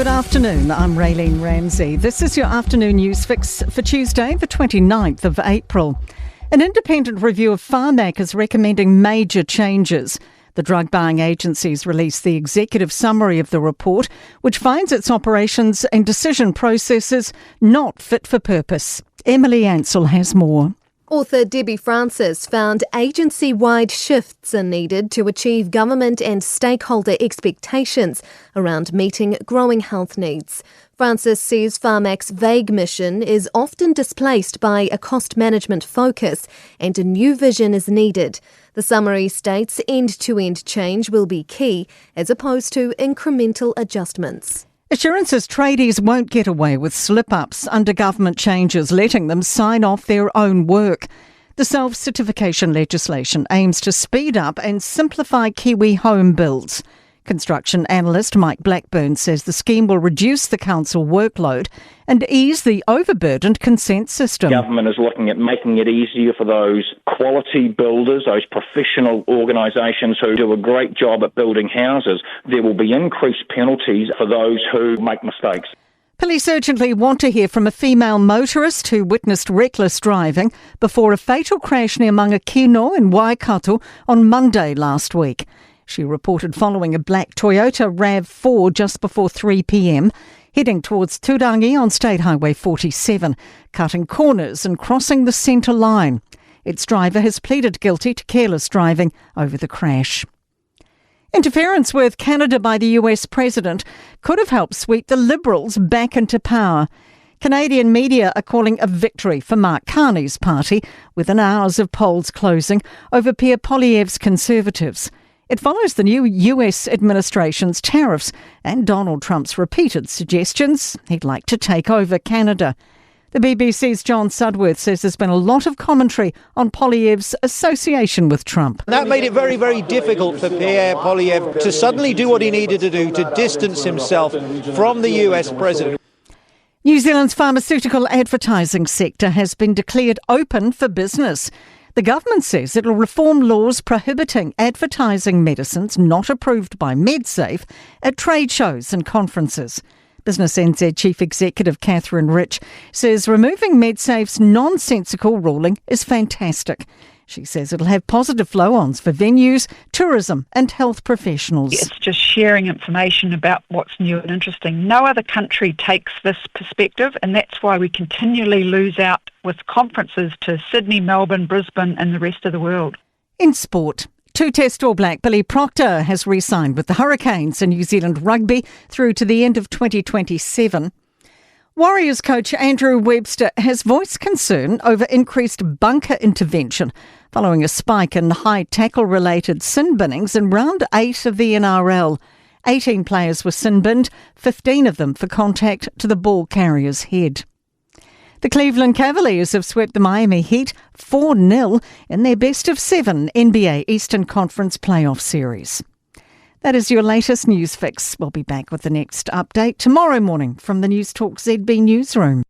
Good afternoon, I'm Raylene Ramsey. This is your afternoon news fix for Tuesday, the 29th of April. An independent review of Pharmac is recommending major changes. The drug buying agencies released the executive summary of the report, which finds its operations and decision processes not fit for purpose. Emily Ansell has more. Author Debbie Francis found agency-wide shifts are needed to achieve government and stakeholder expectations around meeting growing health needs. Francis says Pharmac's vague mission is often displaced by a cost management focus and a new vision is needed. The summary states end-to-end change will be key as opposed to incremental adjustments. Assurances tradies won't get away with slip-ups under government changes, letting them sign off their own work. The self-certification legislation aims to speed up and simplify Kiwi home builds. Construction analyst Mike Blackburn says the scheme will reduce the council workload and ease the overburdened consent system. Government is looking at making it easier for those quality builders, those professional organisations who do a great job at building houses. There will be increased penalties for those who make mistakes. Police urgently want to hear from a female motorist who witnessed reckless driving before a fatal crash near Mangakino in Waikato on Monday last week. She reported following a black Toyota RAV4 just before 3 p.m, heading towards Turangi on State Highway 47, cutting corners and crossing the centre line. Its driver has pleaded guilty to careless driving over the crash. Interference with Canada by the US president could have helped sweep the Liberals back into power. Canadian media are calling a victory for Mark Carney's party within hours of polls closing over Pierre Poilievre's Conservatives. It follows the new US administration's tariffs and Donald Trump's repeated suggestions he'd like to take over Canada. The BBC's John Sudworth says there's been a lot of commentary on Poilievre's association with Trump. That made it very, very difficult for Pierre Poilievre to suddenly do what he needed to do to distance himself from the US president. New Zealand's pharmaceutical advertising sector has been declared open for business. The government says it will reform laws prohibiting advertising medicines not approved by MedSafe at trade shows and conferences. Business NZ Chief Executive Catherine Rich says removing MedSafe's nonsensical ruling is fantastic. She says it'll have positive flow-ons for venues, tourism and health professionals. It's just sharing information about what's new and interesting. No other country takes this perspective, and that's why we continually lose out with conferences to Sydney, Melbourne, Brisbane and the rest of the world. In sport, two-test All Black Billy Proctor has re-signed with the Hurricanes in New Zealand rugby through to the end of 2027. Warriors coach Andrew Webster has voiced concern over increased bunker intervention following a spike in high tackle-related sin binnings in round 8 of the NRL. 18 players were sin binned, 15 of them for contact to the ball carrier's head. The Cleveland Cavaliers have swept the Miami Heat 4-0 in their best-of-7 NBA Eastern Conference playoff series. That is your latest news fix. We'll be back with the next update tomorrow morning from the Newstalk ZB newsroom.